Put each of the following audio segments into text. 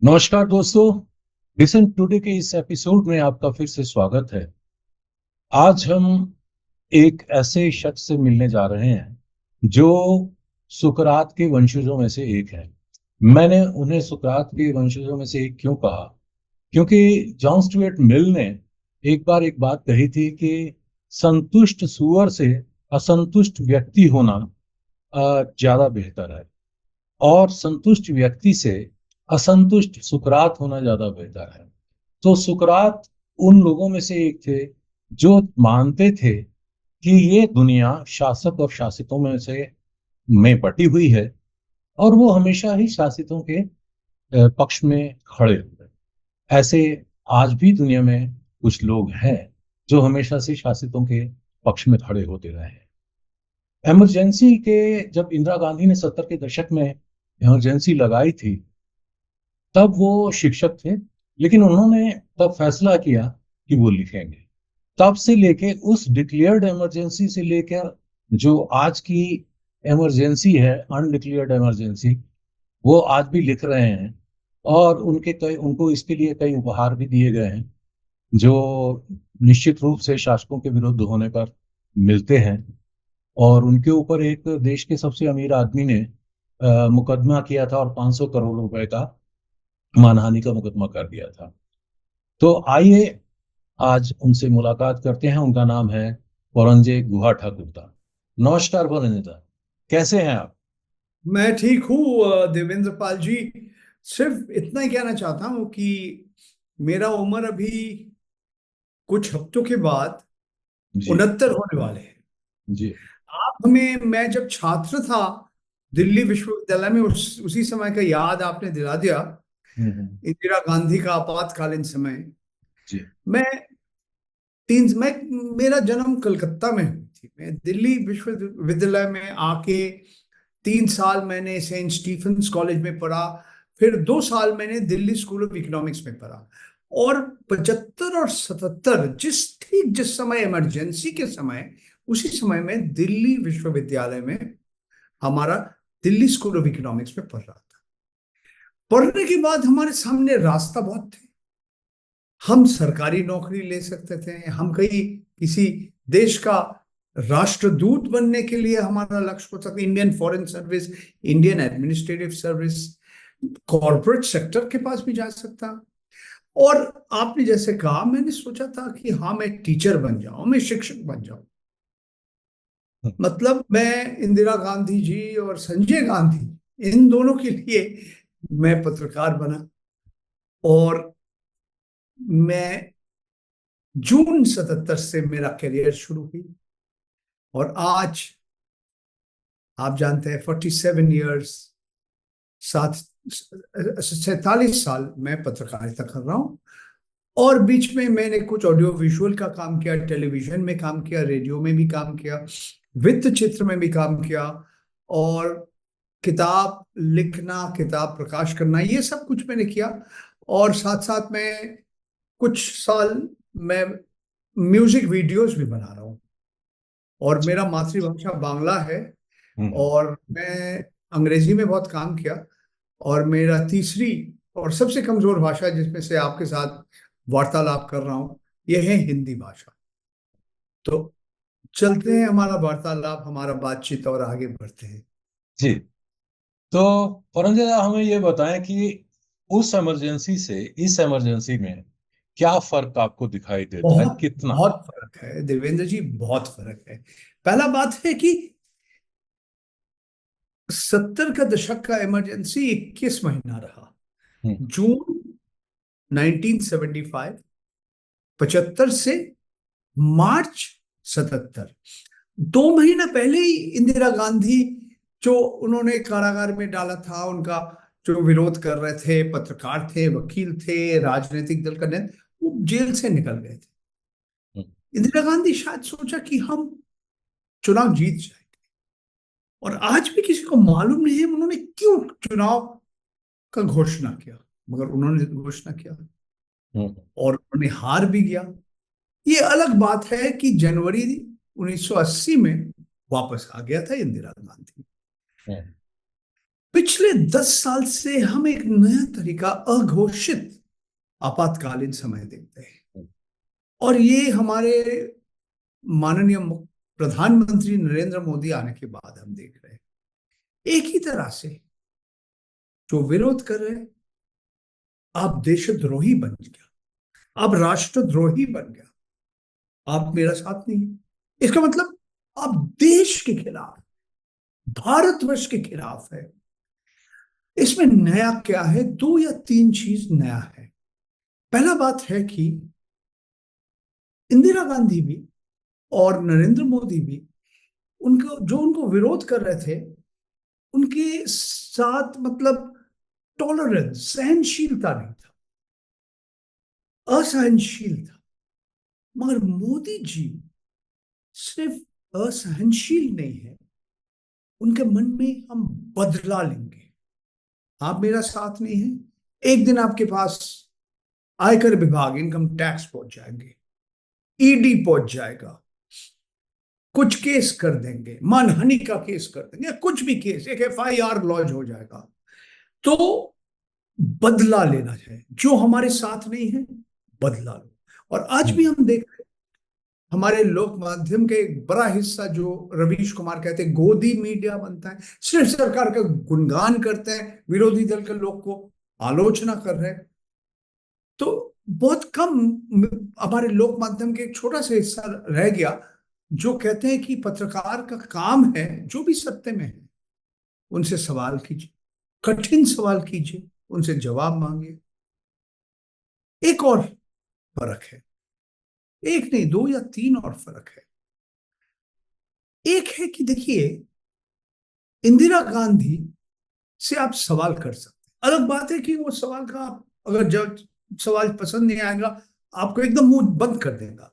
नमस्कार दोस्तों। Listen today के इस एपिसोड में आपका फिर से स्वागत है। आज हम एक ऐसे शख्स से मिलने जा रहे हैं जो सुकरात के वंशजों में से एक है। मैंने उन्हें सुकरात के वंशजों में से एक क्यों कहा? क्योंकि जॉन स्टुअर्ट मिल ने एक बार एक बात कही थी कि संतुष्ट सुअर से असंतुष्ट व्यक्ति होना ज्यादा बेहतर है, और संतुष्ट व्यक्ति से असंतुष्ट सुकरात होना ज्यादा बेहतर है। तो सुकरात उन लोगों में से एक थे जो मानते थे कि ये दुनिया शासक और शासितों में बटी हुई है, और वो हमेशा ही शासितों के पक्ष में खड़े हुए। ऐसे आज भी दुनिया में कुछ लोग हैं जो हमेशा से शासितों के पक्ष में खड़े होते रहे हैं। इमरजेंसी के जब इंदिरा गांधी ने 70 के दशक में इमरजेंसी लगाई थी, तब वो शिक्षक थे, लेकिन उन्होंने तब फैसला किया कि वो लिखेंगे। तब से लेके उस डिक्लेयर्ड इमरजेंसी से लेकर जो आज की इमरजेंसी है, अनडिक्लेयर्ड इमरजेंसी, वो आज भी लिख रहे हैं। और उनको इसके लिए कई उपहार भी दिए गए हैं जो निश्चित रूप से शासकों के विरुद्ध होने पर मिलते हैं। और उनके ऊपर एक देश के सबसे अमीर आदमी ने मुकदमा किया था और 500 करोड़ रुपए का मानहानि का मुकदमा कर दिया था। तो आइए आज उनसे मुलाकात करते हैं। उनका नाम है परंजय गुहा ठाकुरता। नमस्कार परंजय, कैसे हैं आप? मैं ठीक हूँ देवेंद्र पाल जी। सिर्फ इतना ही कहना चाहता हूँ कि मेरा उम्र अभी कुछ हफ्तों के बाद जी। 69 होने वाले हैं। जी। आप हमें, मैं जब छात्र था दिल्ली विश्वविद्यालय में, उसी समय का याद आपने दिला दिया। इंदिरा गांधी का आपातकालीन समय। जी। मैं तीन मैं मेरा जन्म कलकत्ता में हुई थी। मैं दिल्ली विश्वविद्यालय में आके 3 साल मैंने सेंट स्टीफेंस कॉलेज में पढ़ा। फिर 2 साल मैंने दिल्ली स्कूल ऑफ इकोनॉमिक्स में पढ़ा। और 75 और 77, जिस समय इमरजेंसी के समय, उसी समय में दिल्ली विश्वविद्यालय में हमारा दिल्ली स्कूल ऑफ इकोनॉमिक्स में पढ़ रहा था। पढ़ने के बाद हमारे सामने रास्ता बहुत थे। हम सरकारी नौकरी ले सकते थे, हम कहीं किसी देश का राष्ट्रदूत बनने के लिए हमारा लक्ष्य हो सकता, Indian foreign service, Indian administrative service, corporate sector के पास भी जा सकता। और आपने जैसे कहा, मैंने सोचा था कि हाँ, मैं टीचर बन जाऊं, मैं शिक्षक बन जाऊं। मतलब मैं इंदिरा गांधी जी और संजय गांधी, इन दोनों के लिए मैं पत्रकार बना। और मैं जून 77 से मेरा करियर शुरू हुई। और आज आप जानते हैं, 47 ईयर्स, सात 47 साल मैं पत्रकारिता कर रहा हूँ। और बीच में मैंने कुछ ऑडियो विजुअल का काम किया, टेलीविजन में काम किया, रेडियो में भी काम किया, वित्त चित्र में भी काम किया। और किताब लिखना, किताब प्रकाश करना, ये सब कुछ मैंने किया। और साथ साथ में कुछ साल मैं म्यूजिक वीडियोस भी बना रहा हूँ। और मेरा मातृभाषा बांग्ला है। हम्म। और मैं अंग्रेजी में बहुत काम किया। और मेरा तीसरी और सबसे कमजोर भाषा जिसमें से आपके साथ वार्तालाप कर रहा हूं, यह है हिंदी भाषा। तो चलते हैं हमारा वार्तालाप, हमारा बातचीत, और आगे बढ़ते हैं। जी। तो परंजय, हमें ये बताएं कि उस इमरजेंसी से इस इमरजेंसी में क्या फर्क आपको दिखाई देता है, बहुत कितना? बहुत फर्क है देवेंद्र जी, बहुत फर्क है। पहला बात है कि 70 का दशक का इमरजेंसी 21 महीना रहा। हम्म। जून 1975, 75 से मार्च 77, 2 महीना पहले ही इंदिरा गांधी, जो उन्होंने कारागार में डाला था, उनका जो विरोध कर रहे थे, पत्रकार थे, वकील थे, राजनीतिक दल का नेता, वो जेल से निकल गए थे। हम्म। इंदिरा गांधी शायद सोचा कि हम चुनाव जीत जाएंगे। और आज भी किसी को मालूम नहीं है उन्होंने क्यों चुनाव का घोषणा किया, मगर उन्होंने घोषणा किया। हम्म। और उन्होंने हार भी गया। ये अलग बात है कि जनवरी 1980 में वापस आ गया था इंदिरा गांधी। हम्म। पिछले 10 साल से हम एक नया तरीका, अघोषित आपातकालीन समय देखते हैं, और ये हमारे माननीय प्रधानमंत्री नरेंद्र मोदी आने के बाद हम देख रहे हैं। एक ही तरह से जो विरोध कर रहे हैं, आप देशद्रोही बन गया, आप राष्ट्रद्रोही बन गया, आप मेरा साथ नहीं है, इसका मतलब आप देश के खिलाफ, भारतवर्ष के खिलाफ है। इसमें नया क्या है? 2 या 3 चीज नया है। पहला बात है कि इंदिरा गांधी भी और नरेंद्र मोदी भी, उनको विरोध कर रहे थे, उनके साथ मतलब टॉलरेंस, सहनशीलता नहीं था, असहनशील था। मगर मोदी जी सिर्फ असहनशील नहीं है, उनके मन में हम बदला लेंगे, आप मेरा साथ नहीं है, एक दिन आपके पास आयकर विभाग, इनकम टैक्स पहुंच जाएंगे, ईडी पहुंच जाएगा, कुछ केस कर देंगे, मानहानि का केस कर देंगे, कुछ भी केस, एक एफआईआर लॉन्च हो जाएगा। तो बदला लेना है, जो हमारे साथ नहीं है बदला लो। और आज भी हम देख रहे हैं, हमारे लोक माध्यम के एक बड़ा हिस्सा, जो रवीश कुमार कहते हैं गोदी मीडिया बनता है, सिर्फ सरकार का गुणगान करते हैं, विरोधी दल के लोग को आलोचना कर रहे हैं। तो बहुत कम हमारे लोक माध्यम के एक छोटा सा हिस्सा रह गया जो कहते हैं कि पत्रकार का काम है जो भी सत्य में है उनसे सवाल कीजिए, कठिन सवाल कीजिए, उनसे जवाब मांगिए। एक और फर्क है, एक नहीं 2 या 3 और फर्क है। एक है कि देखिए, इंदिरा गांधी से आप सवाल कर सकते हैं, अलग बात है कि वो सवाल का अगर जब सवाल पसंद नहीं आएगा आपको एकदम मुंह बंद कर देगा।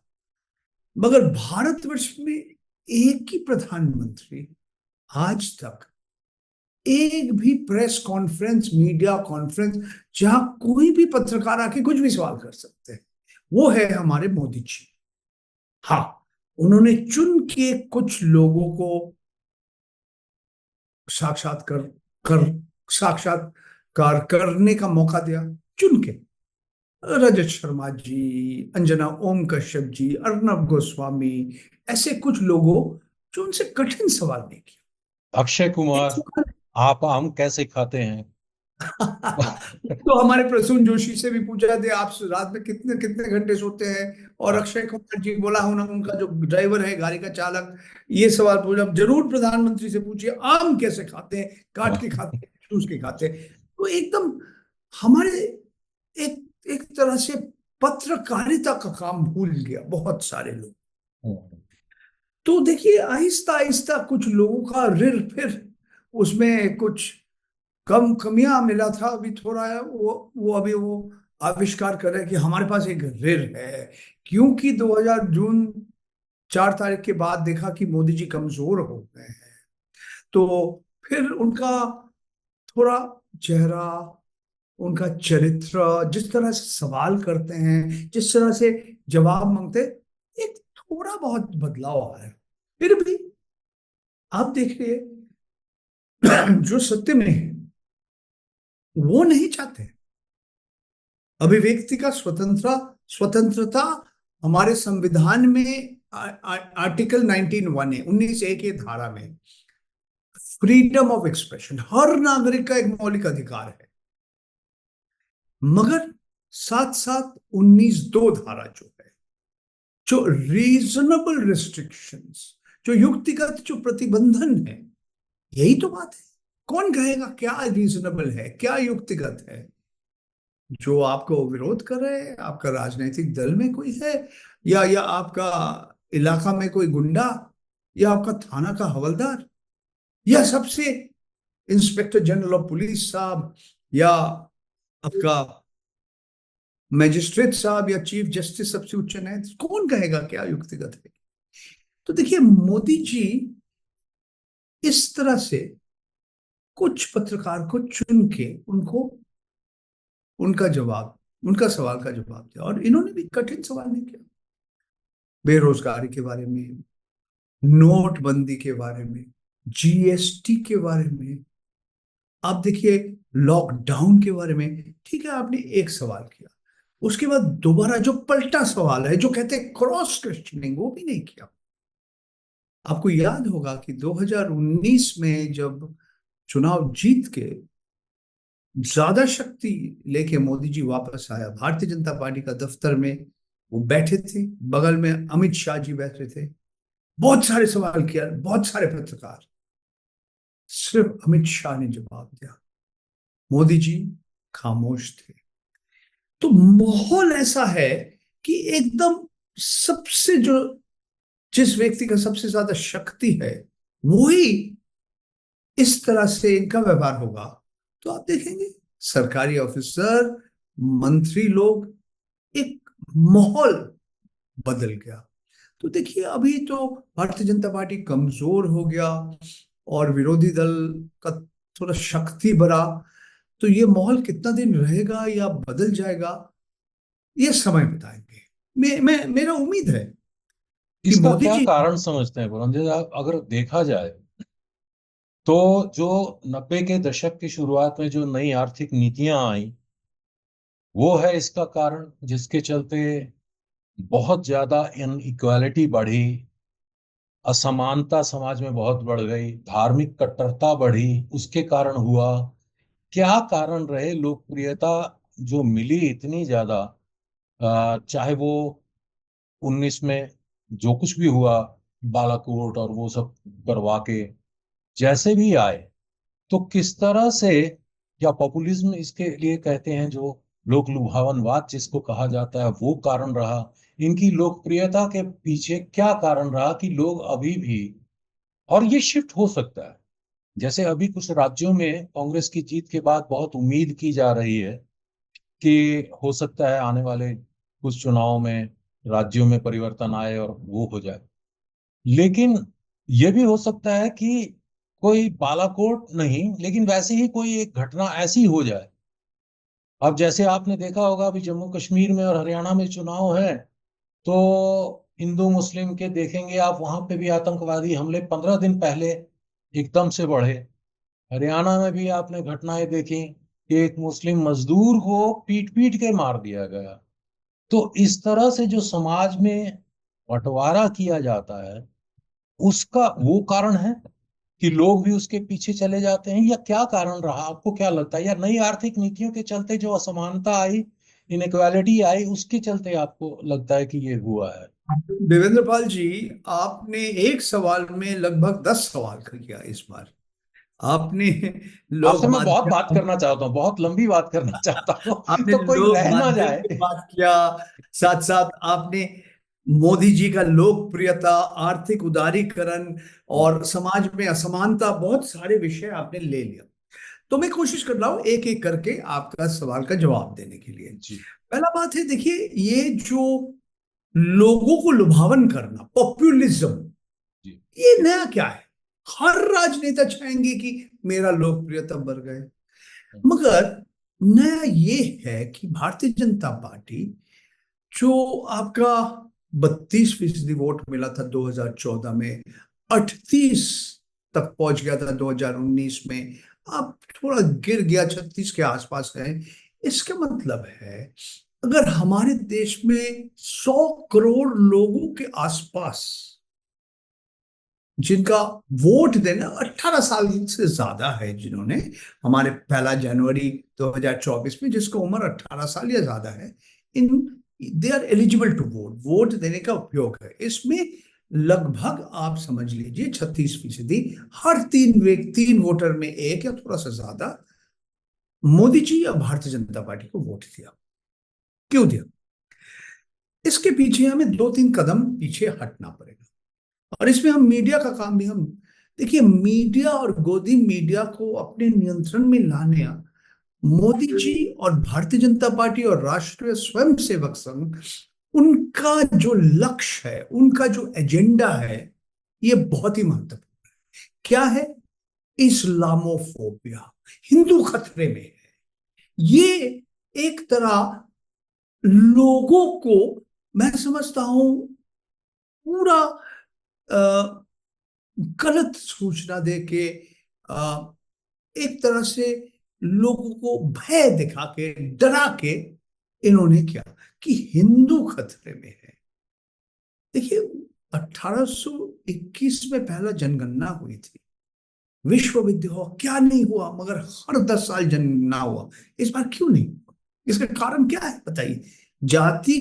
मगर भारतवर्ष में एक ही प्रधानमंत्री आज तक एक भी प्रेस कॉन्फ्रेंस, मीडिया कॉन्फ्रेंस, जहां कोई भी पत्रकार आके कुछ भी सवाल कर सकते हैं, वो है हमारे मोदी जी। हाँ, उन्होंने चुन के कुछ लोगों को साक्षात्कार कर साक्षात्कार करने का मौका दिया, चुन के। रजत शर्मा जी, अंजना ओम कश्यप जी, अर्नब गोस्वामी, ऐसे कुछ लोगों जो उनसे कठिन सवाल नहीं किया। अक्षय एक कुमार, सवाल आप आम कैसे खाते हैं? तो हमारे प्रसून जोशी से भी पूछा थे, आप रात में कितने कितने घंटे सोते हैं, और अक्षय कुमार जी बोला उन्होंने, उनका जो ड्राइवर है, गाड़ी का चालक, ये सवाल पूछा। जरूर प्रधानमंत्री से पूछिए आम कैसे खाते हैं, काट के खाते हैं, चूस के खाते हैं। तो एकदम हमारे एक एक तरह से पत्रकारिता का काम भूल गया बहुत सारे लोग। तो देखिए, आहिस्ता आहिस्ता कुछ लोगों का रिर फिर उसमें कुछ कमियां मिला था, अभी थोड़ा है वो अभी वो आविष्कार कर रहे हैं कि हमारे पास एक रिर है, क्योंकि 2000 जून 4 तारीख के बाद देखा कि मोदी जी कमजोर हो गए हैं। तो फिर उनका थोड़ा चेहरा, उनका चरित्र, जिस तरह से सवाल करते हैं, जिस तरह से जवाब मांगते हैं, एक थोड़ा बहुत बदलाव आया। फिर भी आप देखिए, जो सत्य में है वो नहीं चाहते। अभिव्यक्ति का स्वतंत्रता हमारे संविधान में आर्टिकल 19(1) है, 19(1) के धारा में फ्रीडम ऑफ एक्सप्रेशन, हर नागरिक का एक मौलिक अधिकार है। मगर साथ साथ 19(2) धारा जो है, जो रीजनेबल रिस्ट्रिक्शंस, जो युक्तिगत जो प्रतिबंधन है, यही तो बात है। कौन कहेगा क्या रीजनेबल है, क्या युक्तिगत है? जो आपको विरोध कर रहे हैं, आपका राजनीतिक दल में कोई है, या आपका इलाका में कोई गुंडा, या आपका थाना का हवलदार, या सबसे इंस्पेक्टर जनरल ऑफ पुलिस साहब, या आपका मैजिस्ट्रेट साहब, या चीफ जस्टिस सबसे उच्च न्यायाधीश, कौन कहेगा क्या युक्तिगत है? तो देखिए, मोदी जी इस तरह से कुछ पत्रकार को चुन के उनको उनका जवाब, उनका सवाल का जवाब दिया, और इन्होंने भी कठिन सवाल नहीं किया। बेरोजगारी के बारे में, नोटबंदी के बारे में, जीएसटी के बारे में, आप देखिए लॉकडाउन के बारे में, ठीक है आपने एक सवाल किया, उसके बाद दोबारा जो पलटा सवाल है जो कहते हैं क्रॉस क्वेश्चनिंग, वो भी नहीं किया। आपको याद होगा कि 2019 में जब चुनाव जीत के ज्यादा शक्ति लेके मोदी जी वापस आया, भारतीय जनता पार्टी का दफ्तर में वो बैठे थे, बगल में अमित शाह जी बैठे थे, बहुत सारे सवाल किया, बहुत सारे पत्रकार, सिर्फ अमित शाह ने जवाब दिया, मोदी जी खामोश थे। तो माहौल ऐसा है कि एकदम सबसे जो, जिस व्यक्ति का सबसे ज्यादा शक्ति है वही इस तरह से इनका व्यवहार होगा, तो आप देखेंगे सरकारी ऑफिसर, मंत्री लोग, एक माहौल बदल गया। तो देखिए अभी तो भारतीय जनता पार्टी कमजोर हो गया और विरोधी दल का थोड़ा शक्ति बढ़ा, तो ये माहौल कितना दिन रहेगा या बदल जाएगा, ये समय बताएंगे। मेरा उम्मीद है कि इसका मोदी क्या जी, कारण समझते हैं बुलंद? अगर देखा जाए तो जो 90 के दशक की शुरुआत में जो नई आर्थिक नीतियां आई, वो है इसका कारण, जिसके चलते बहुत ज्यादा इनइक्वालिटी बढ़ी, असमानता समाज में बहुत बढ़ गई, धार्मिक कट्टरता बढ़ी, उसके कारण हुआ। क्या कारण रहे लोकप्रियता जो मिली इतनी ज्यादा? चाहे वो 19 में जो कुछ भी हुआ, बालाकोट और वो सब करवा के जैसे भी आए, तो किस तरह से, या पॉपुलिज्म इसके लिए कहते हैं, जो लोक लुभावनवाद जिसको कहा जाता है, वो कारण रहा? इनकी लोकप्रियता के पीछे क्या कारण रहा कि लोग अभी भी, और ये शिफ्ट हो सकता है, जैसे अभी कुछ राज्यों में कांग्रेस की जीत के बाद बहुत उम्मीद की जा रही है कि हो सकता है आने वाले कुछ चुनावों में राज्यों में परिवर्तन आए और वो हो जाए। लेकिन ये भी हो सकता है कि कोई बालाकोट नहीं, लेकिन वैसे ही कोई एक घटना ऐसी हो जाए। अब जैसे आपने देखा होगा अभी जम्मू कश्मीर में और हरियाणा में चुनाव है, तो हिंदू मुस्लिम के देखेंगे आप, वहां पे भी आतंकवादी हमले 15 दिन पहले एकदम से बढ़े। हरियाणा में भी आपने घटनाएं देखी कि एक मुस्लिम मजदूर को पीट पीट के मार दिया गया। तो इस तरह से जो समाज में बंटवारा किया जाता है, उसका वो कारण है कि लोग भी उसके पीछे चले जाते हैं, या क्या कारण रहा? आपको क्या लगता है? या नई आर्थिक नीतियों के चलते जो असमानता आई, इनइक्वालिटी आई, उसके चलते आपको लगता है कि ये हुआ है? देवेंद्र पाल जी, आपने एक सवाल में लगभग 10 सवाल कर किया इस बार। आपने आपसे लोक मैं बहुत बात माध्यम, करना चाहता हूँ, बहुत लंबी बात करना चाहता हूँ आपने तो कोई लोक रह ना माध्यम जाए। की बात किया, साथ साथ आपने मोदी जी का लोकप्रियता, आर्थिक उदारीकरण और समाज में असमानता, बहुत सारे विषय आपने ले लिया। तो मैं कोशिश कर रहा हूं एक एक करके आपका सवाल का जवाब देने के लिए। जी। पहला बात है, देखिए ये जो लोगों को लुभावन करना, पॉपुलिज्म, जी। ये नया क्या है? हर राजनेता चाहेंगे कि मेरा लोकप्रियता बढ़ गए, मगर नया ये है कि भारतीय जनता पार्टी, जो आपका 32% वोट मिला था 2014 में, 38 तक पहुंच गया था 2019 में, अब थोड़ा गिर गया, 36 के आसपास है। इसका मतलब है अगर हमारे देश में 100 करोड़ लोगों के आसपास जिनका वोट देना 18 साल से ज्यादा है, जिन्होंने, हमारे 1 जनवरी 2024 में जिसको उम्र 18 साल या ज्यादा है, in they are eligible to vote, vote देने का उपयोग है, इसमें लगभग आप समझ लीजिए 36%, हर तीन वोटर में एक या थोड़ा सा ज्यादा मोदी जी या भारतीय जनता पार्टी को वोट दिया। क्यों दिया? इसके पीछे हमें दो तीन कदम पीछे हटना पड़ेगा, और इसमें हम मीडिया का काम भी हम, देखिए मीडिया और गोदी मीडिया को अपने नियंत्रण में लाने, मोदी जी और भारतीय जनता पार्टी और राष्ट्रीय स्वयंसेवक संघ, उनका जो लक्ष्य है, उनका जो एजेंडा है, ये बहुत ही महत्वपूर्ण है। क्या है? इस्लामोफोबिया, हिंदू खतरे में है। ये एक तरह लोगों को, मैं समझता हूं, पूरा अ, गलत सूचना दे के एक तरह से लोगों को भय दिखा के, डरा के इन्होंने क्या कि हिंदू खतरे में है। देखिए, 1821 में पहला जनगणना हुई थी, विश्वविद्यालय क्या नहीं हुआ, मगर हर 10 साल जनगणना हुआ। इस बार क्यों नहीं हुआ? इसका कारण क्या है बताइए? जाति,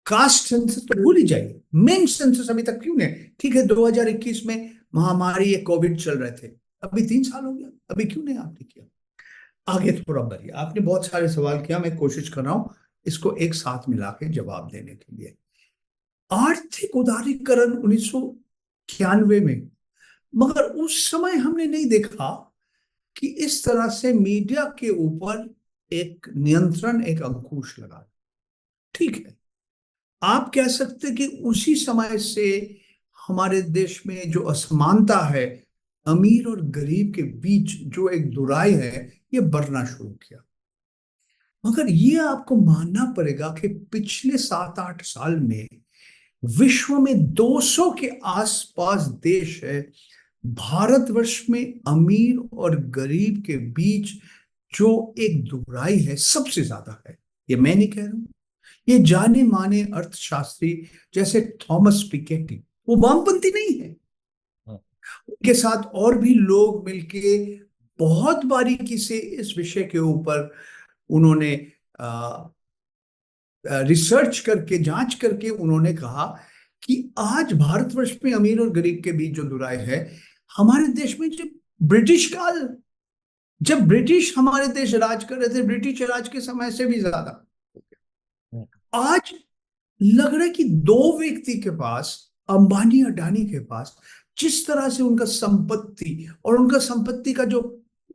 कास्ट सेंसस तो भूल ही जाइए, मेन सेंसस अभी तक क्यों नहीं? ठीक है, 2021 में महामारी ये कोविड चल रहे थे, अभी 3 साल हो गया, अभी क्यों नहीं आपने किया? आगे थोड़ा बढ़िए, आपने बहुत सारे सवाल किया, मैं कोशिश कर रहा हूं इसको एक साथ मिला के जवाब देने के लिए। आर्थिक उदारीकरण 1991 में, मगर उस समय हमने नहीं देखा कि इस तरह से मीडिया के ऊपर एक नियंत्रण, एक अंकुश लगा। ठीक है, आप कह सकते कि उसी समय से हमारे देश में जो असमानता है, अमीर और गरीब के बीच जो एक दुराई है, ये बढ़ना शुरू किया। मगर ये आपको मानना पड़ेगा कि पिछले 7-8 साल में विश्व में 200 के आसपास देश है, भारतवर्ष में अमीर और गरीब के बीच जो एक दुराई है सबसे ज्यादा है। ये मैं नहीं कह रहा हूं, ये जाने माने अर्थशास्त्री जैसे थॉमस पिकेटी, वो वामपंथी नहीं है, उनके साथ और भी लोग मिलके बहुत बारीकी से इस विषय के ऊपर उन्होंने रिसर्च करके, जांच करके उन्होंने कहा कि आज भारतवर्ष में अमीर और गरीब के बीच जो दुराई है, हमारे देश में जब ब्रिटिश काल, जब ब्रिटिश हमारे देश राज कर रहे थे, ब्रिटिश राज के समय से भी ज्यादा। आज लग रहा है कि दो व्यक्ति के पास, अंबानी अडानी के पास, जिस तरह से उनका संपत्ति और उनका संपत्ति का जो,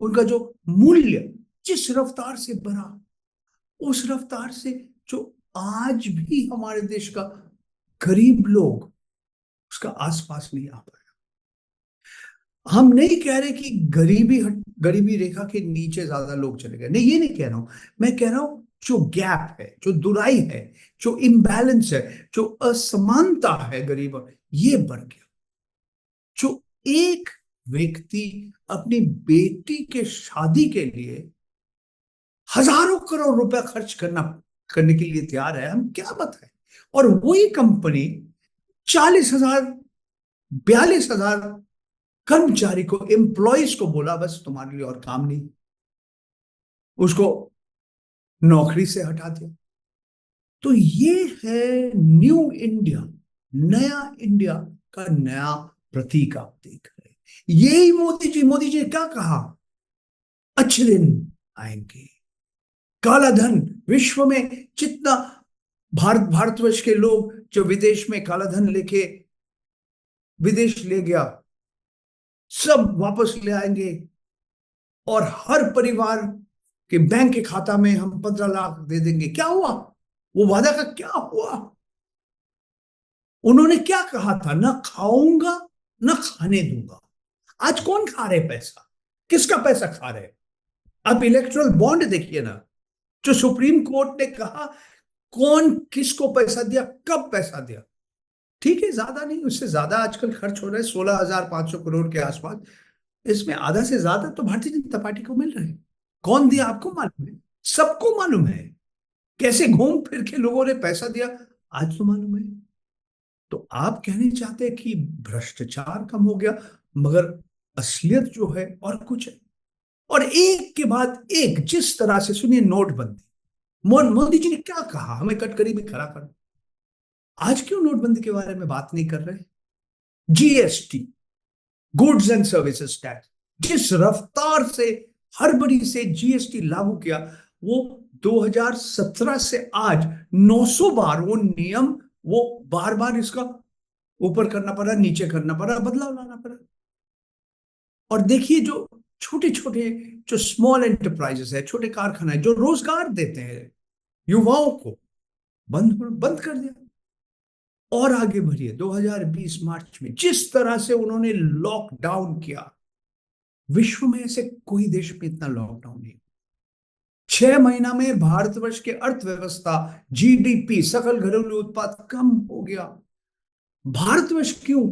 उनका जो मूल्य जिस रफ्तार से बढ़ा, उस रफ्तार से जो आज भी हमारे देश का गरीब लोग उसका आसपास नहीं आ पाया। हम नहीं कह रहे कि गरीबी रेखा के नीचे ज्यादा लोग चले गए, नहीं, ये नहीं कह रहा हूं। मैं कह रहा हूं जो गैप है, जो दुराई है, जो इम्बैलेंस है, जो असमानता है गरीब, ये बढ़ गया। जो एक व्यक्ति अपनी बेटी के शादी के लिए हजारों करोड़ रुपया खर्च करने के लिए तैयार है, हम क्या बताएं? और वही कंपनी 40,000, 42,000 कर्मचारी को, एम्प्लॉयज को बोला बस तुम्हारे लिए और काम नहीं, उसको नौकरी से हटा दिया। तो ये है न्यू इंडिया, नया इंडिया का नया प्रतीक आप देख रहे हैं। यही मोदी जी ने क्या कहा? अच्छे दिन आएंगे, काला धन विश्व में जितना भारतवर्ष के लोग जो विदेश में काला धन लेके विदेश ले गया, सब वापस ले आएंगे, और हर परिवार के बैंक के खाता में हम 15 लाख दे देंगे। क्या हुआ? वो वादा का क्या हुआ? उन्होंने क्या कहा था? ना खाऊंगा ना खाने दूंगा। आज कौन खा रहे पैसा? किसका पैसा खा रहे? अब इलेक्ट्रल बॉन्ड देखिए ना, जो सुप्रीम कोर्ट ने कहा कौन किसको पैसा दिया, कब पैसा दिया। ठीक है, ज्यादा नहीं, उससे ज्यादा आजकल खर्च हो रहा है, 16,500 करोड़ के आसपास। इसमें आधा से ज्यादा तो भारतीय जनता पार्टी को मिल रहा है। कौन दिया आपको मालूम है? सबको मालूम है। कैसे घूम फिर के लोगों ने पैसा दिया, आज तो मालूम है। तो आप कहने चाहते हैं कि भ्रष्टाचार कम हो गया, मगर असलियत जो है और कुछ है। और एक के बाद एक जिस तरह से, सुनिए, नोटबंदी, मोदी जी ने क्या कहा, हमें कटकरी में खड़ा कर। आज क्यों नोटबंदी के बारे में बात नहीं कर रहे? GST, goods and services tax, जिस रफ्तार से हड़बड़ी से जीएसटी लागू किया, वो 2017 से आज 900 बार वो नियम, वो बार बार इसका ऊपर करना पड़ा, नीचे करना पड़ा, बदलाव लाना पड़ा। और देखिए, जो छोटे छोटे जो स्मॉल एंटरप्राइजेस है, छोटे कारखाने जो रोजगार देते हैं युवाओं को, बंद कर दिया। और आगे बढ़िए, 2020 मार्च में जिस तरह से उन्होंने लॉकडाउन किया, विश्व में ऐसे कोई देश में इतना लॉकडाउन नहीं। 6 महीना में भारतवर्ष के अर्थव्यवस्था, जीडीपी, सकल घरेलू उत्पाद कम हो गया। भारतवर्ष क्यों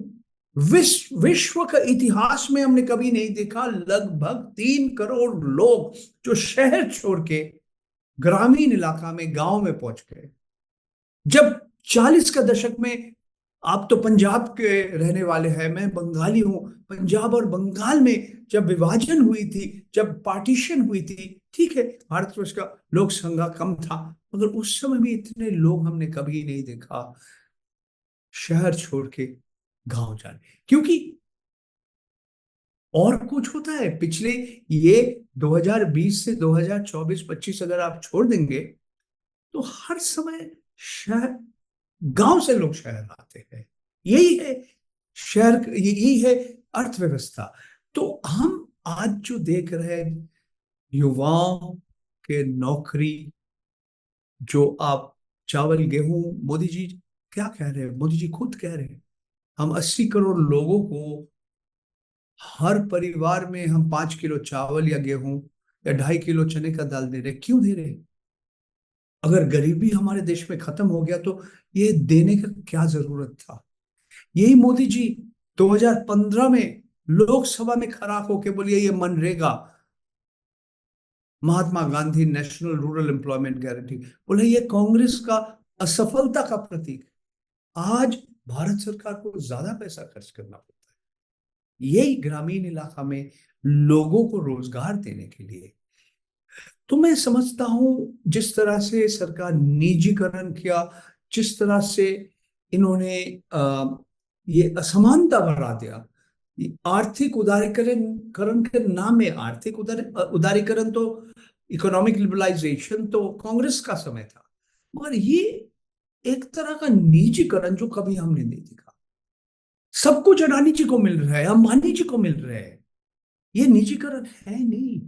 विश्व का इतिहास में हमने कभी नहीं देखा लगभग 3 करोड़ लोग जो शहर छोड़ के ग्रामीण इलाका में, गांव में पहुंच गए। जब 40 का दशक में, आप तो पंजाब के रहने वाले हैं, मैं बंगाली हूं, पंजाब और बंगाल में जब विभाजन हुई थी, जब पार्टीशन हुई थी, ठीक है, भारतवर्ष का लोक संख्या कम था, मगर उस समय भी इतने लोग हमने कभी नहीं देखा शहर छोड़ के गांव जाने। क्योंकि और कुछ होता है पिछले ये 2020 से 2024-25 अगर आप छोड़ देंगे तो हर समय शहर, गांव से लोग शहर आते हैं। यही है शहर, यही है अर्थव्यवस्था। तो हम आज जो देख रहे हैं युवाओं के नौकरी, जो आप चावल गेहूं, मोदी जी क्या कह रहे हैं, मोदी जी खुद कह रहे हैं हम 80 करोड़ लोगों को, हर परिवार में हम 5 किलो चावल या गेहूं या 2.5 किलो चने का दाल दे रहे। क्यों दे रहे? अगर गरीबी हमारे देश में खत्म हो गया तो ये देने का क्या जरूरत था? यही मोदी जी 2015 में लोकसभा में खड़ा होके बोलिए ये मनरेगा, Mahatma Gandhi national rural employment guarantee, बोले ये कांग्रेस का असफलता का प्रतीक। आज भारत सरकार को ज्यादा पैसा खर्च करना पड़ता है यही ग्रामीण इलाका में लोगों को रोजगार देने के लिए। तो मैं समझता हूं जिस तरह से सरकार निजीकरण किया, जिस तरह से इन्होंने ये असमानता बढ़ा दिया, ये आर्थिक उदारीकरण करण के नाम में, आर्थिक उदारीकरण तो, इकोनॉमिक लिबरलाइजेशन तो कांग्रेस का समय था, मगर ये एक तरह का निजीकरण जो कभी हमने नहीं देखा। सब कुछ अडानी जी को मिल रहा है, अंबानी जी को मिल रहा है, ये निजीकरण है नहीं,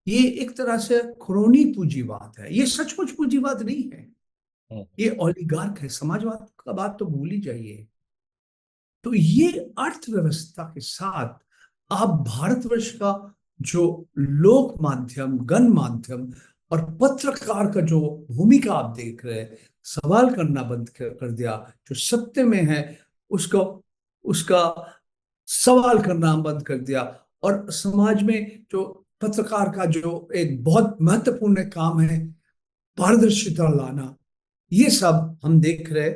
ये एक तरह से खरोनी पूंजीवाद है, ये सचमुच पूंजीवाद नहीं है, ये ओलिगार्क है, समाजवाद का बात तो भूल ही जाइए। तो ये अर्थव्यवस्था के साथ आप भारतवर्ष का जो लोक माध्यम, गण माध्यम और पत्रकार का जो भूमिका आप देख रहे हैं, सवाल करना बंद कर दिया, जो सत्य में है उसको, उसका सवाल करना बंद कर दिया, और समाज में जो पत्रकार का जो एक बहुत महत्वपूर्ण काम है, पारदर्शिता लाना, ये सब हम देख रहे।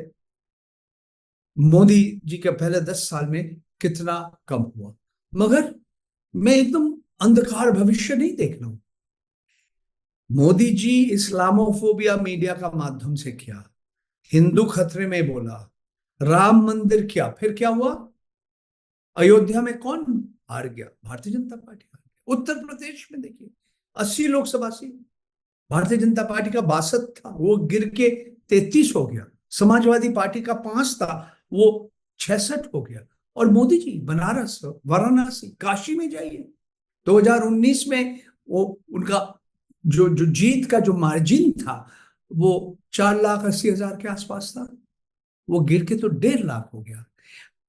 मोदी जी के पहले 10 साल में कितना कम हुआ, मगर मैं एकदम अंधकार भविष्य नहीं देख रहा हूं। मोदी जी इस्लामोफोबिया मीडिया का माध्यम से किया, हिंदू खतरे में बोला, राम मंदिर किया, फिर क्या हुआ? अयोध्या में कौन हार गया? भारतीय जनता पार्टी हार गया। उत्तर प्रदेश में देखिए 80 लोकसभा सीट भारतीय जनता पार्टी का 62 था, वो गिर के 33 हो गया। समाजवादी पार्टी का 5 था, वो 66 हो गया। और मोदी जी बनारस, वाराणसी, काशी में जाइए, 2019 में वो उनका जो जो जीत का जो मार्जिन था वो 4,80,000 के आसपास था, वो गिर के तो 1.5 लाख हो गया।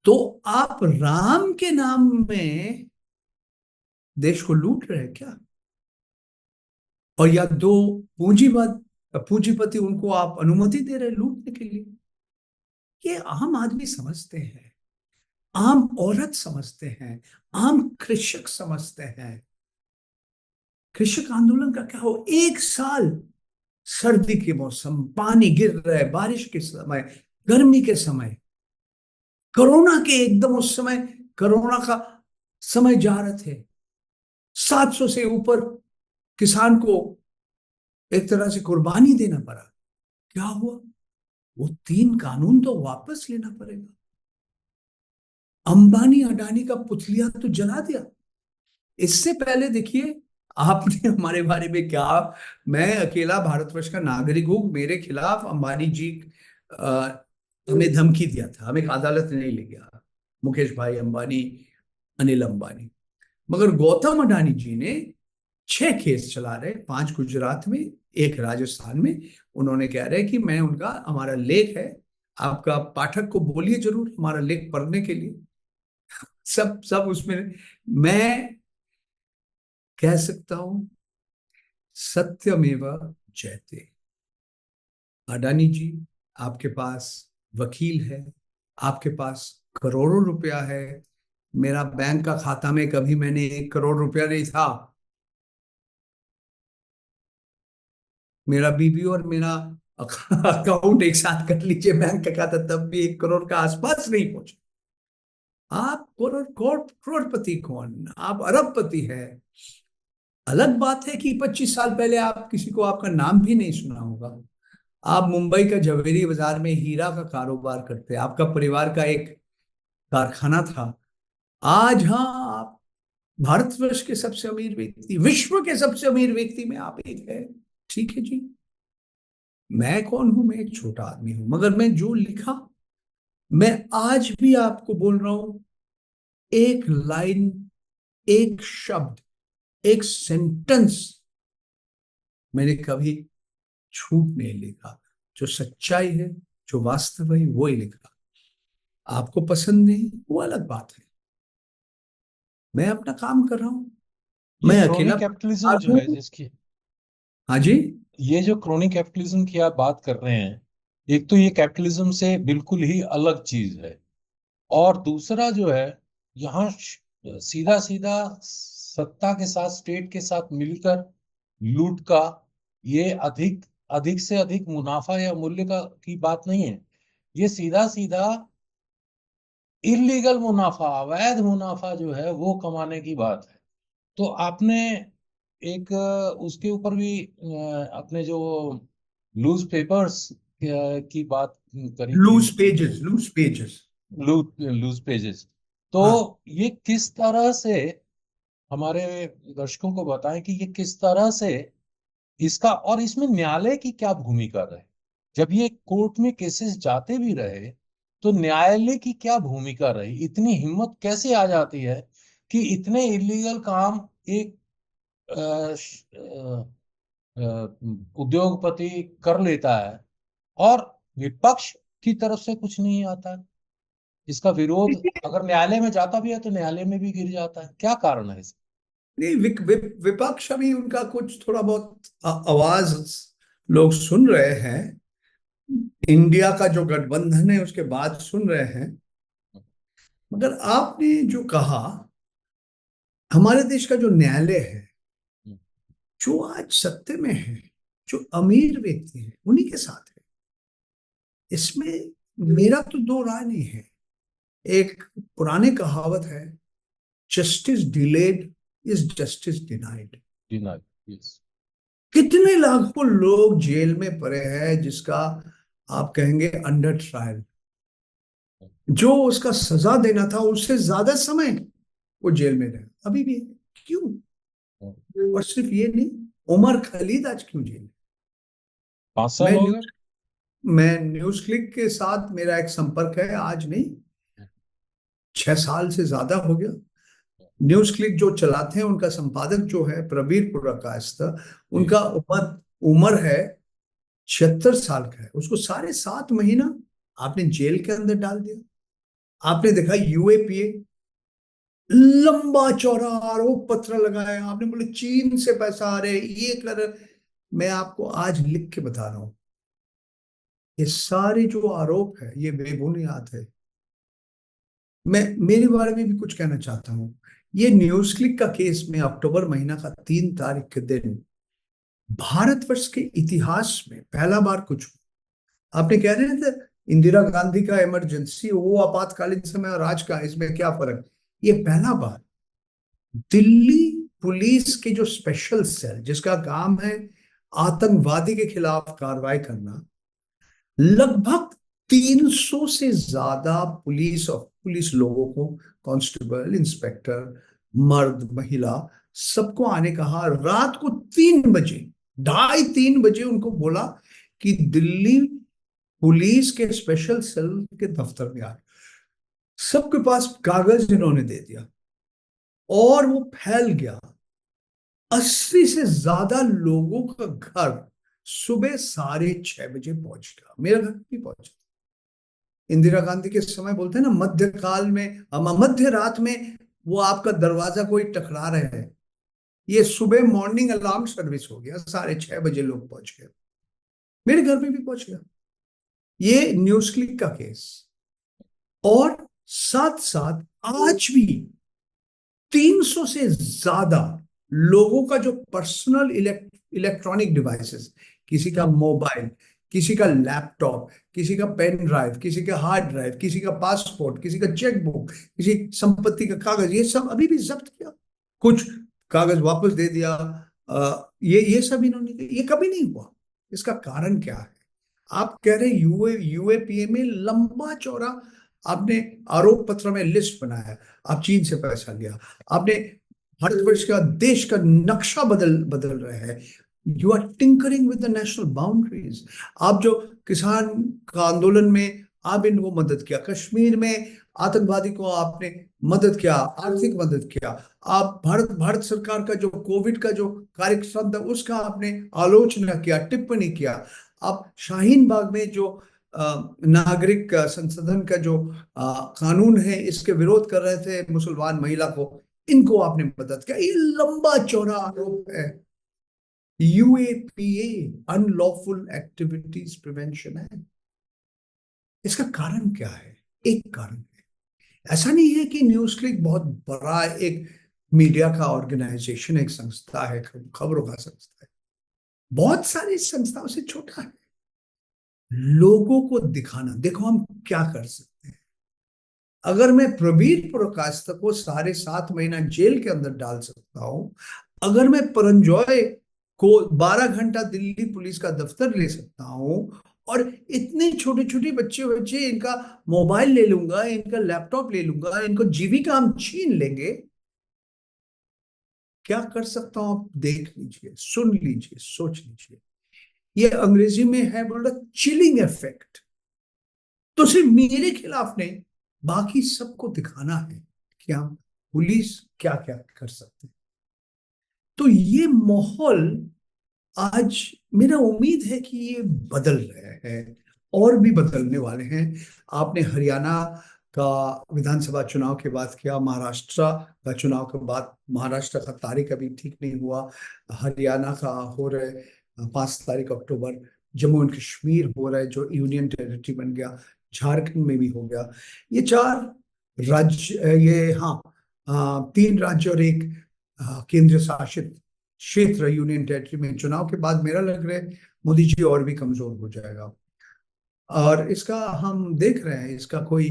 तो आप राम के नाम में देश को लूट रहे हैं क्या? और या दो पूंजीपति उनको आप अनुमति दे रहे हैं लूटने के लिए। ये आम आदमी समझते हैं, आम औरत समझते हैं, आम कृषक समझते हैं। कृषक आंदोलन का क्या हो, 1 साल सर्दी के मौसम, पानी गिर रहा है, बारिश के समय, गर्मी के समय, कोरोना के एकदम उस समय, कोरोना का समय जा रहे थे, 700 से ऊपर किसान को एक तरह से कुर्बानी देना पड़ा। क्या हुआ? वो 3 कानून तो वापस लेना पड़ेगा। अंबानी अडानी का पुतलिया तो जला दिया। इससे पहले देखिए आपने हमारे बारे में क्या, मैं अकेला भारतवर्ष का नागरिक हूं, मेरे खिलाफ अंबानी जी आ, हमें धमकी दिया था, हमें अदालत नहीं ले गया, मुकेश भाई अंबानी, अनिल अंबानी। मगर गौतम अडानी जी ने 6 केस चला रहे, 5 गुजरात में, 1 राजस्थान में। उन्होंने कह रहे कि मैं उनका, हमारा लेख है, आपका पाठक को बोलिए जरूर हमारा लेख पढ़ने के लिए। सब सब उसमें मैं कह सकता हूं सत्यमेव जयते। अडानी जी, आपके पास वकील है, आपके पास करोड़ों रुपया है। मेरा बैंक का खाता में कभी मैंने 1 करोड़ रुपया नहीं था। मेरा बीबी और मेरा अकाउंट एक साथ कर लीजिए बैंक का खाता, तब भी 1 करोड़ का आसपास नहीं पहुंचे। आप करोड़पति कौन, आप अरबपति है। अलग बात है कि 25 साल पहले आप किसी को आपका नाम भी नहीं सुना होगा। आप मुंबई का जवेरी बाजार में हीरा का कारोबार करते, आपका परिवार का एक कारखाना था। आज हाँ, आप भारतवर्ष के सबसे अमीर व्यक्ति, विश्व के सबसे अमीर व्यक्ति में आप एक है। ठीक है जी। मैं कौन हूं? मैं एक छोटा आदमी हूं, मगर मैं जो लिखा, मैं आज भी आपको बोल रहा हूं, एक लाइन, एक शब्द, एक सेंटेंस मैंने कभी झूठ नहीं लिखा। जो सच्चाई है, जो वास्तव है, वो ही लिखा। आपको पसंद नहीं वो अलग बात है। मैं अपना काम कर रहा हूं। ये मैं क्रोनी अकेला कैपिटलिज्म परिवार जो है हूं। जिसकी, हाँ जी। ये जो क्रोनी कैपिटलिज्म की आप बात कर रहे हैं, एक तो ये कैपिटलिज्म से बिल्कुल ही अलग चीज है, और दूसरा जो है, यहाँ सीधा सीधा सत्ता के साथ, स्टेट के साथ मिलकर लूट का, ये अधिक अधिक से अधिक मुनाफा या मूल्य का की बात नहीं है। ये सीधा सीधा इलीगल मुनाफा, अवैध मुनाफा जो है वो कमाने की बात है। तो आपने एक उसके ऊपर भी अपने जो लूज पेपर्स की बात करी थी, loose pages, loose pages. Loose pages. तो हाँ। ये किस तरह से, हमारे दर्शकों को बताएं कि ये किस तरह से इसका, और इसमें न्यायालय की क्या भूमिका रहे। जब ये कोर्ट में केसेस जाते भी रहे, तो न्यायालय की क्या भूमिका रही, इतनी हिम्मत कैसे आ जाती है कि इतने इलीगल काम एक उद्योगपति कर लेता है, और विपक्ष की तरफ से कुछ नहीं आता है। इसका विरोध अगर न्यायालय में जाता भी है तो न्यायालय में भी गिर जाता है। क्या कारण है इसका? नहीं, विपक्ष अभी उनका कुछ थोड़ा बहुत आवाज लोग सुन रहे हैं। इंडिया का जो गठबंधन है उसके बाद सुन रहे हैं। मगर आपने जो कहा, हमारे देश का जो न्यायालय है, जो आज सत्य में है, जो अमीर व्यक्ति हैं उन्हीं के साथ है। इसमें मेरा तो दो राय नहीं है। एक पुरानी कहावत है, justice delayed is justice denied. Deny, yes. कितने लाखों लोग जेल में पड़े हैं जिसका आप कहेंगे अंडर ट्रायल, जो उसका सजा देना था उससे ज्यादा समय वो जेल में रहे, अभी भी है। क्यों? और सिर्फ ये नहीं, उमर खलीद आज क्यों जेल में? 5 साल मैं हो गए। न्यूज मैं न्यूज क्लिक के साथ मेरा एक संपर्क है, आज नहीं, 6 साल से ज्यादा हो गया। न्यूज क्लिक जो चलाते हैं, उनका संपादक जो है प्रबीर पुरकायस्थ, जी। उनका उम्र उम्र है 76 साल का है। उसको साढ़े 7 महीना आपने जेल के अंदर डाल दिया। आपने देखा यूएपीए, लंबा चौड़ा आरोप पत्र लगाया आपने, बोले चीन से पैसा आ रहे, ये कर। मैं आपको आज लिख के बता रहा हूं, ये सारे जो आरोप है ये बेबुनियाद है। मैं मेरे बारे में भी कुछ कहना चाहता हूं। ये न्यूज क्लिक का केस में अक्टूबर महीना का 3 तारीख के दिन भारतवर्ष के इतिहास में पहला बार कुछ हुआ। आपने कह रहे थे इंदिरा गांधी का इमरजेंसी, वो आपातकालीन समय और आज का इसमें क्या फर्क? ये पहला बार दिल्ली पुलिस के जो स्पेशल सेल, जिसका काम है आतंकवादी के खिलाफ कार्रवाई करना, लगभग 300 से ज्यादा पुलिस लोगों को, कांस्टेबल, इंस्पेक्टर, मर्द, महिला, सबको आने कहा। रात को 3 बजे, 2:30-3 बजे उनको बोला कि दिल्ली पुलिस के स्पेशल सेल के दफ्तर में आए। सबके पास कागज इन्होंने दे दिया और वो फैल गया। 80 से ज्यादा लोगों का घर सुबह 6:30 बजे पहुंच गया। मेरा घर भी पहुंचा। इंदिरा गांधी के समय बोलते हैं ना, मध्यकाल में, मध्य रात में वो आपका दरवाजा कोई टकरा रहे हैं। ये सुबह मॉर्निंग अलार्म सर्विस हो गया, 6:30 बजे लोग पहुंच गए। मेरे घर में भी पहुंच गया। ये न्यूज क्लिक का केस। और साथ साथ आज भी 300 से ज्यादा लोगों का जो पर्सनल इलेक्ट्रॉनिक डिवाइसेस, किसी का मोबाइल, किसी का लैपटॉप, किसी का पेन ड्राइव, किसी का हार्ड ड्राइव, किसी का पासपोर्ट, किसी का चेकबुक, किसी संपत्ति का कागज, ये सब अभी भी जब्त किया। कुछ कागज वापस दे दिया। ये सब इन्होंने, ये कभी नहीं हुआ। इसका कारण क्या है? आप कह रहे यूएपीए में लंबा चौड़ा आपने आरोप पत्र में लिस्ट बनाया, आप चीन से पैसा लिया, आपने भारतवर्ष का देश का नक्शा बदल बदल रहे हैं। You are tinkering with the national boundaries. आप जो किसान का आंदोलन में आप इनको मदद किया, कश्मीर में आतंकवादी को आपने मदद किया, आर्थिक मदद किया। आप भारत सरकार का जो कोविड का जो कार्यक्रम था उसका आपने आलोचना किया, टिप्पणी किया। आप शाहीन बाग में जो नागरिक संशोधन का जो कानून है इसके विरोध कर रहे थे मुसलमान महिला को, इनको आपने मदद किया। ये लंबा चौड़ा आरोप है। यूएपीए अनलॉफुल एक्टिविटीज प्रिवेंशन है। इसका कारण क्या है? एक कारण है, ऐसा नहीं है कि न्यूज क्लिक बहुत बड़ा एक मीडिया का ऑर्गेनाइजेशन, एक संस्था है, खबरों का संस्था है। बहुत सारी संस्थाओं से छोटा है। लोगों को दिखाना, देखो हम क्या कर सकते हैं। अगर मैं प्रवीण प्रकाश को 7.5 महीना जेल के अंदर डाल सकता हूं, अगर मैं परंजॉय को 12 घंटा दिल्ली पुलिस का दफ्तर ले सकता हूं, और इतने छोटे छोटे बच्चे बच्चे इनका मोबाइल ले लूंगा, इनका लैपटॉप ले लूंगा, इनको जीविका हम छीन लेंगे, क्या कर सकता हूं आप देख लीजिए, सुन लीजिए, सोच लीजिए। ये अंग्रेजी में है बोल रहा चिलिंग इफेक्ट। तो सिर्फ मेरे खिलाफ नहीं, बाकी सबको दिखाना है कि हम पुलिस क्या क्या कर सकते हैं। तो ये माहौल आज, मेरा उम्मीद है कि ये बदल रहे हैं और भी बदलने वाले हैं। आपने हरियाणा का विधानसभा चुनाव के बाद किया, महाराष्ट्र का चुनाव के बाद, महाराष्ट्र का तारीख अभी ठीक नहीं हुआ, हरियाणा का हो रहे 5 तारीख अक्टूबर, जम्मू एंड कश्मीर हो रहा है जो यूनियन टेरिटरी बन गया, झारखंड में भी हो गया। ये 4 राज्य, ये हाँ, 3 राज्य और एक केंद्र शासित क्षेत्र यूनियन टेरिटरी में चुनाव के बाद मेरा लग रहा है मोदी जी और भी कमजोर हो जाएगा। और इसका हम देख रहे हैं, इसका कोई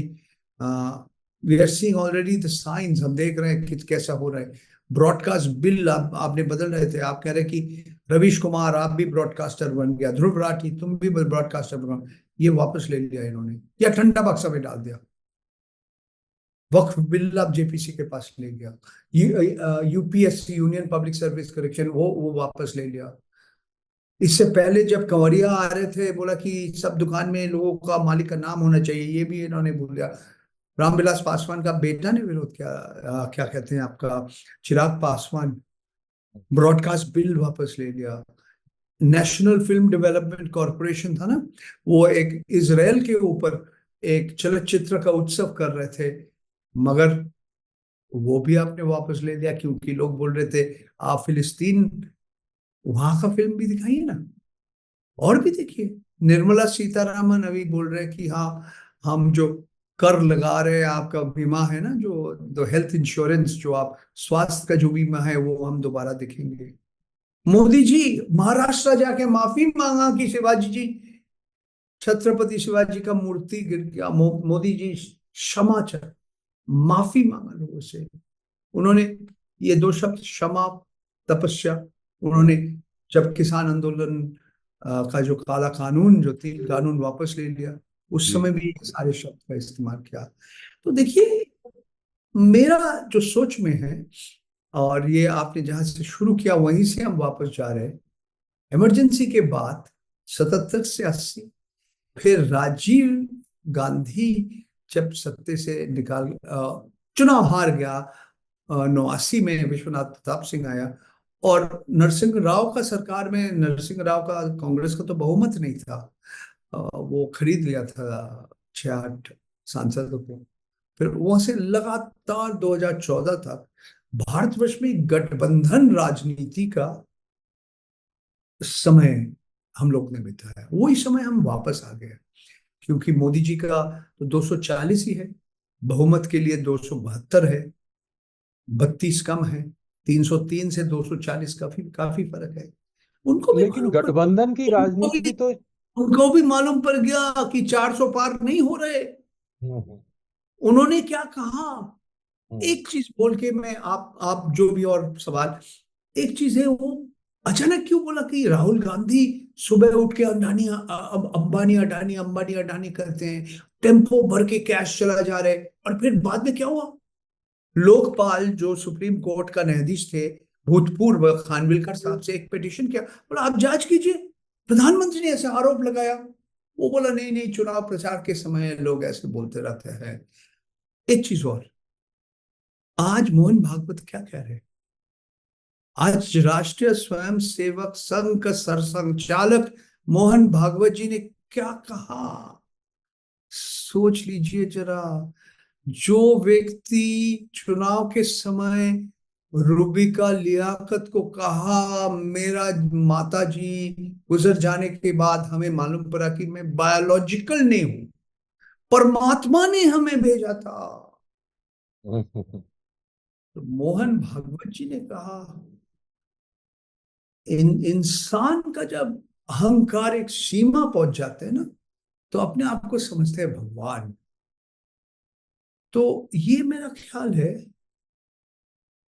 we are seeing already the science, हम देख रहे हैं कि कैसा हो रहा है। ब्रॉडकास्ट बिल आपने बदल रहे थे, आप कह रहे कि रवीश कुमार आप भी ब्रॉडकास्टर बन गया, ध्रुव राठी तुम भी ब्रॉडकास्टर बन, ये वापस ले लिया इन्होंने, या ठंडा बक्सा में डाल दिया। वक्फ बिल आप जेपीसी के पास ले गया। UPSC union public service correction वो वापस ले लिया। इससे पहले जब कंवरिया आ रहे थे बोला कि सब दुकान में लोगों का मालिक का नाम होना चाहिए, ये भी इन्होंने भूल दिया। रामविलास पासवान का बेटा ने विरोध किया, क्या कहते हैं आपका चिराग पासवान, ब्रॉडकास्ट बिल वापस ले लिया। नेशनल फिल्म डेवलपमेंट कॉरपोरेशन था ना, वो एक इजराइल के ऊपर एक चलचित्र का उत्सव कर रहे थे, मगर वो भी आपने वापस ले लिया क्योंकि लोग बोल रहे थे आप फिलिस्तीन, वहां का फिल्म भी दिखाइए ना। और भी देखिए, निर्मला सीतारामन अभी बोल रहे हैं कि हाँ, हम जो कर लगा रहे हैं, आपका बीमा है ना, जो हेल्थ इंश्योरेंस, जो आप स्वास्थ्य का जो बीमा है वो हम दोबारा देखेंगे। मोदी जी महाराष्ट्र जाके माफी मांगा कि शिवाजी जी, छत्रपति शिवाजी का मूर्ति गिर गया, मोदी जी क्षमा चाह, माफी मांगा लोगों से। उन्होंने ये 2 शब्द, क्षमा, तपस्या, उन्होंने जब किसान आंदोलन का जो काला कानून जो थी, कानून वापस ले लिया, उस जी। समय भी ये सारे शब्द का इस्तेमाल किया। तो देखिए, मेरा जो सोच में है, और ये आपने जहां से शुरू किया वहीं से हम वापस जा रहे हैं। इमरजेंसी के बाद 77 से 80, फिर राजीव गांधी जब सत्ते से चुनाव हार गया, 89 में विश्वनाथ प्रताप सिंह आया, और नरसिंह राव का सरकार में, नरसिंह राव का कांग्रेस का तो बहुमत नहीं था, वो खरीद लिया था 6-8 सांसदों को। फिर वहां से लगातार 2014 तक भारतवर्ष में गठबंधन राजनीति का समय हम लोग ने बिताया। वही समय हम वापस आ गए, क्योंकि मोदी जी का तो 240 ही है, बहुमत के लिए 272 है, 32 कम है। 303 से 240 काफी काफी फर्क है। उनको भी लेकिन मालूम पड़ गठबंधन की उनको राजनीति भी भी तो। उनको भी मालूम पड़ गया कि 400 पार नहीं हो रहे। हम्म। उन्होंने क्या कहा? हम्म। एक चीज बोल के मैं, आप जो भी और सवाल, एक चीज है वो अचानक क्यों बोला कि राहुल गांधी सुबह उठ के अंबानी अंबानी अडानी अंबानी अडानी करते हैं, टेम्पो भर के कैश चला जा रहे, और फिर बाद में क्या हुआ? लोकपाल जो सुप्रीम कोर्ट का न्यायाधीश थे, भूतपूर्व, खानविलकर साहब से एक पिटीशन किया, बोला आप जांच कीजिए। प्रधानमंत्री ने ऐसा आरोप लगाया, वो बोला नहीं नहीं, चुनाव प्रचार के समय लोग ऐसे बोलते रहते हैं। एक चीज और, आज मोहन भागवत क्या कह रहे हैं? आज राष्ट्रीय स्वयंसेवक संघ का सरसंघचालक मोहन भागवत जी ने क्या कहा? सोच लीजिए जरा। जो व्यक्ति चुनाव के समय रूबिका लियाकत को कहा, मेरा माता जी गुजर जाने के बाद हमें मालूम पड़ा कि मैं बायोलॉजिकल नहीं हूं, परमात्मा ने हमें भेजा था। तो मोहन भागवत जी ने कहा, इंसान का जब अहंकार एक सीमा पहुंच जाते हैं ना, तो अपने आप को समझते हैं भगवान। तो ये मेरा ख्याल है,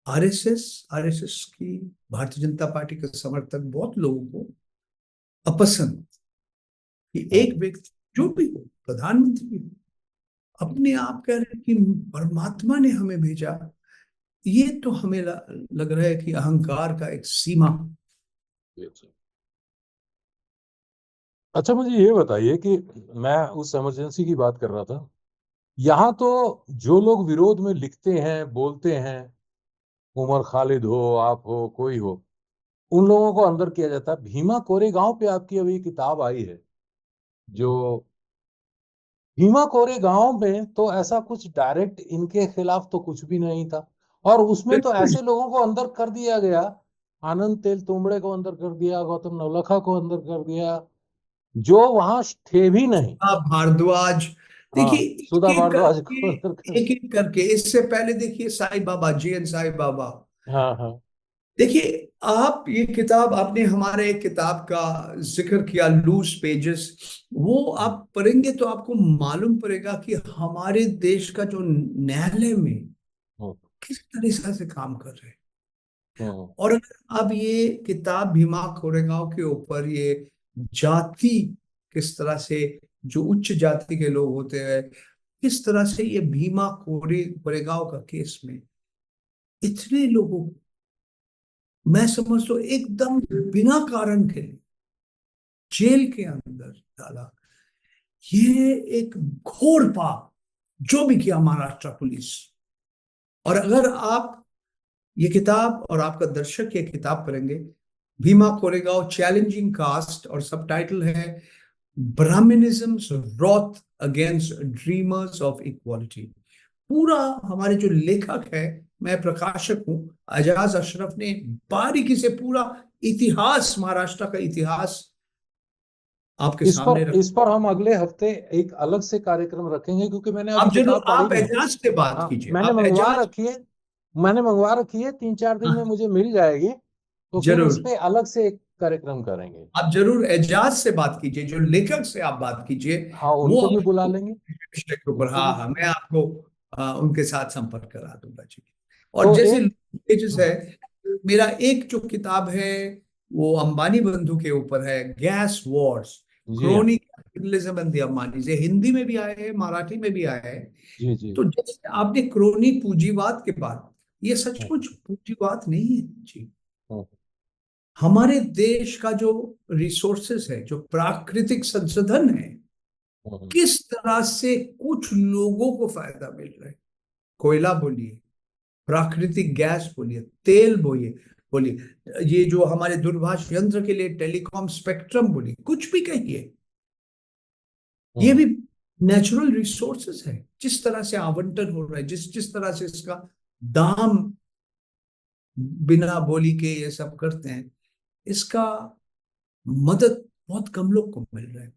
आरएसएस आरएसएस की, भारतीय जनता पार्टी के समर्थक बहुत लोगों को अपसंद कि एक व्यक्ति जो भी हो, प्रधानमंत्री भी हो, अपने आप कह रहे हैं कि परमात्मा ने हमें भेजा। ये तो हमें लग रहा है कि अहंकार का एक सीमा। अच्छा, मुझे ये बताइए कि मैं उस इमरजेंसी की बात कर रहा था। यहाँ तो जो लोग विरोध में लिखते हैं, बोलते हैं, उमर खालिद हो, आप हो, कोई हो, उन लोगों को अंदर किया जाता है। भीमा कोरेगांव पे आपकी अभी किताब आई है, जो भीमा कोरेगांव में तो ऐसा कुछ डायरेक्ट इनके खिलाफ तो कुछ भी नहीं था, और उसमें तो बिल्कुल। ऐसे लोगों को अंदर कर दिया गया। आनंद तेल तुमड़े को अंदर कर दिया, गौतम नवलखा को अंदर कर दिया, जो वहां थे भी नहीं। भारद्वाज। देखिए, हाँ, सुधा एक एक भारद्वाज करके, को अंदर कर। एक एक करके, इससे पहले देखिए साईं बाबा, जीएन साईं बाबा। हाँ हाँ। देखिए, आप ये किताब, आपने हमारे एक किताब का जिक्र किया, लूज पेजेस, वो आप पढ़ेंगे तो आपको मालूम पड़ेगा कि हमारे देश का जो न्यायालय में हम्म। किस तरह से काम कर रहे हैं। हम्म। और अगर अब ये किताब भीमा कोरेगांव के ऊपर, ये जाति किस तरह से, जो उच्च जाति के लोग होते हैं, किस तरह से ये भीमा कोरेगांव का केस में इतने लोगों को, मैं समझता हूँ एकदम बिना कारण के जेल के अंदर डाला। ये एक घोर पाप जो भी किया महाराष्ट्र पुलिस। और अगर आप ये किताब और आपका दर्शक ये किताब पढ़ेंगे, भीमा कोरेगांव चैलेंजिंग कास्ट, और सबटाइटल है ब्राह्मणिज्म्स रॉथ अगेंस्ट ड्रीमर्स ऑफ इक्वालिटी। पूरा, हमारे जो लेखक है, मैं प्रकाशक हूं, एजाज अशरफ ने बारीकी से पूरा इतिहास, महाराष्ट्र का इतिहास आपके सामने रखा। इस पर हम अगले हफ्ते एक अलग से कार्यक्रम रखेंगे, क्योंकि मैंने अभी आप जरूर, किताब पढ़ी आप नहीं। एजाज से बात हाँ, कीजिए, मैंने आप मंगवा एजाज। रखी है। मैंने मंगवा रखी है, 3-4 दिन में हाँ, मुझे मिल जाएगी। तो फिर इस जरूर, पे अलग से एक कार्यक्रम करेंगे। आप जरूर एजाज से बात कीजिए, जो लेखक से आप बात कीजिए। हाँ, वो उनको भी बुला आपको लेंगे। विषय के ऊपर, उनको हाँ भी। हाँ, मैं आपको उनके साथ संपर्क करा दूंगा जी। और तो जैसे एक। पेजेस है, मेरा एक जो किताब है वो अंबानी बंधु के ऊपर है, गैस वॉर्स, जी हाँ। Chronic capitalism and the Ambani, से हिंदी में भी आए हैं, मराठी में भी आए हैं। जी जी। तो जैसे आपने क्रोनी पूंजीवाद के बाद, ये हम्म। सचमुच पूंजीवाद नहीं है जी। हम्म। हमारे देश का जो रिसोर्सेस है, जो प्राकृतिक संसाधन है, हम्म। किस तरह से कुछ लोगों को फायदा मिल रहा है। कोयला बोलिए, प्राकृतिक गैस बोलिए, तेल बोलिए बोलिए, ये जो हमारे दूरभाष यंत्र के लिए टेलीकॉम स्पेक्ट्रम बोलिए, कुछ भी कहिए, ये हम्म। भी नेचुरल रिसोर्सेस है। जिस तरह से आवंटन हो रहा है, जिस जिस तरह से इसका दाम बिना बोली के ये सब करते हैं, इसका मदद बहुत कम लोग को मिल रहा है।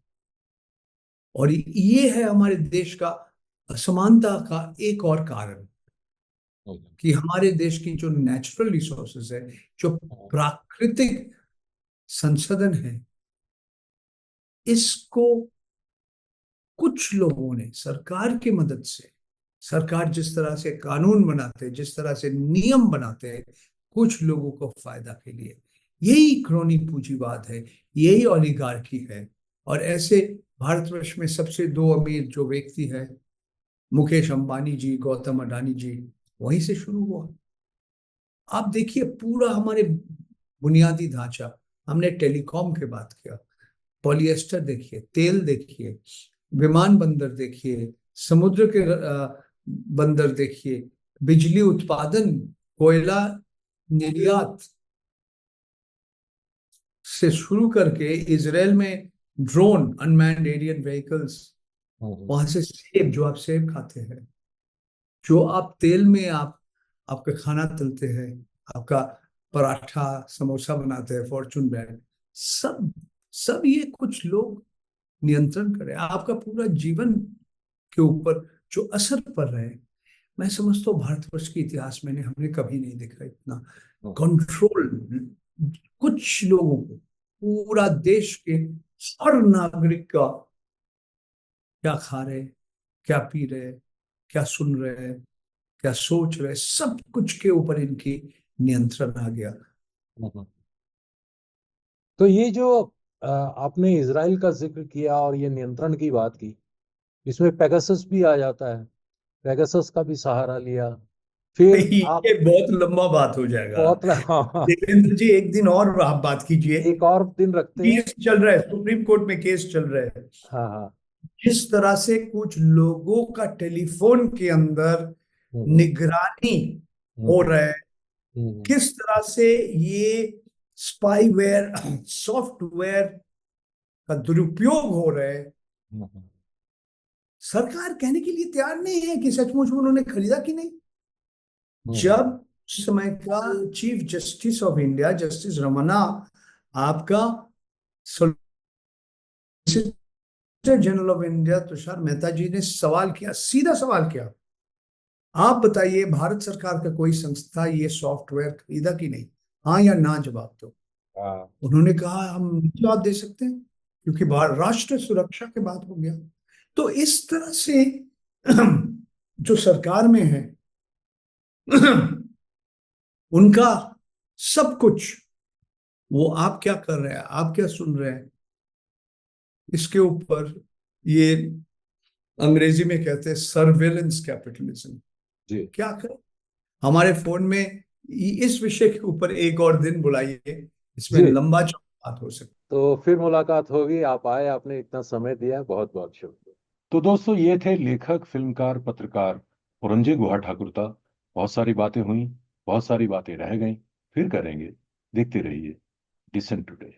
और ये है हमारे देश का असमानता का एक और कारण हम्म, कि हमारे देश की जो नेचुरल रिसोर्सेज है, जो प्राकृतिक संसाधन है, इसको कुछ लोगों ने सरकार की मदद से, सरकार जिस तरह से कानून बनाते हैं, जिस तरह से नियम बनाते हैं, कुछ लोगों को फायदा के लिए, यही क्रोनी पूंजीवाद है, यही ओलिगार्की है। और ऐसे भारतवर्ष में सबसे दो अमीर जो व्यक्ति है, मुकेश अंबानी जी, गौतम अडानी जी, वहीं से शुरू हुआ। आप देखिए पूरा हमारे बुनियादी ढांचा, हमने टेलीकॉम की बात किया, पॉलिएस्टर देखिए, तेल देखिए, विमान बंदर देखिए, समुद्र के बंदर देखिए, बिजली उत्पादन, कोयला निर्यात से शुरू करके इजराइल में ड्रोन, अनमैन्ड एरियल व्हीकल्स, हम्म, वहां से सेब, जो आप सेब खाते हैं, जो आप तेल में आप आपका खाना तलते हैं, आपका पराठा समोसा बनाते हैं, फॉर्चून ब्रांड, सब सब ये कुछ लोग नियंत्रण करें आपका पूरा जीवन के ऊपर, जो असर पड़ रहे हैं। मैं समझता हूँ भारतवर्ष के इतिहास में हमने कभी नहीं देखा इतना हम्म, कंट्रोल, कुछ लोगों को, पूरा देश के हर नागरिक का, क्या खा रहे, क्या पी रहे, क्या सुन रहे, क्या सोच रहे, सब कुछ के ऊपर इनकी नियंत्रण आ गया। हम्म। तो ये जो आपने इजराइल का जिक्र किया और ये नियंत्रण की बात की, इसमें पेगासस भी आ जाता है। पेगासस का भी सहारा लिया। फिर आप ये बहुत लंबा बात हो जाएगा। बहुत हाँ, देवेंद्र जी, एक दिन और आप बात कीजिए। एक और दिन रखते हैं। केस चल रहा है, सुप्रीम कोर्ट में केस चल रहा है, हाँ हाँ। जिस तरह से कुछ लोगों का टेलीफोन के अंदर हम्म, निगरानी हो हम्म, रहा है, हम्म, किस तरह से ये स्पाईवेयर, सॉफ्टवेयर का दुरुपयोग हो रहा है, हम्म, सरकार कहने के लिए तैयार नहीं है कि सचमुच में उन्होंने खरीदा कि नहीं। हम्म, जब उस समय का chief justice of India, justice Ramana, आपका solicitor general of India Tushar Mehta ji ने सवाल किया, सीधा सवाल किया, आप बताइए भारत सरकार का कोई संस्था ये सॉफ्टवेयर खरीदा कि नहीं, हाँ या ना जवाब दो। हाँ, उन्होंने कहा हम नहीं जवाब दे सकते हैं, क्योंकि राष्ट्र सुरक्षा के बात हो गया। तो इस तरह से जो सरकार में है उनका सब कुछ, वो आप क्या कर रहे हैं, आप क्या सुन रहे हैं, इसके ऊपर ये अंग्रेजी में कहते हैं सर्वेलेंस कैपिटलिज्म। जी। क्या करें हमारे फोन में, इस विषय के ऊपर एक और दिन बुलाइए, इसमें जी, लंबा चौड़ा बात हो सकती तो फिर मुलाकात होगी। आप आए, आपने इतना समय दिया, बहुत बहुत शुक्रिया। तो दोस्तों, ये थे लेखक, फिल्मकार, पत्रकार पुरंजय गुहा ठाकुरता। बहुत सारी बातें हुई, बहुत सारी बातें रह गईं। फिर करेंगे। देखते रहिए डिसेंट टुडे।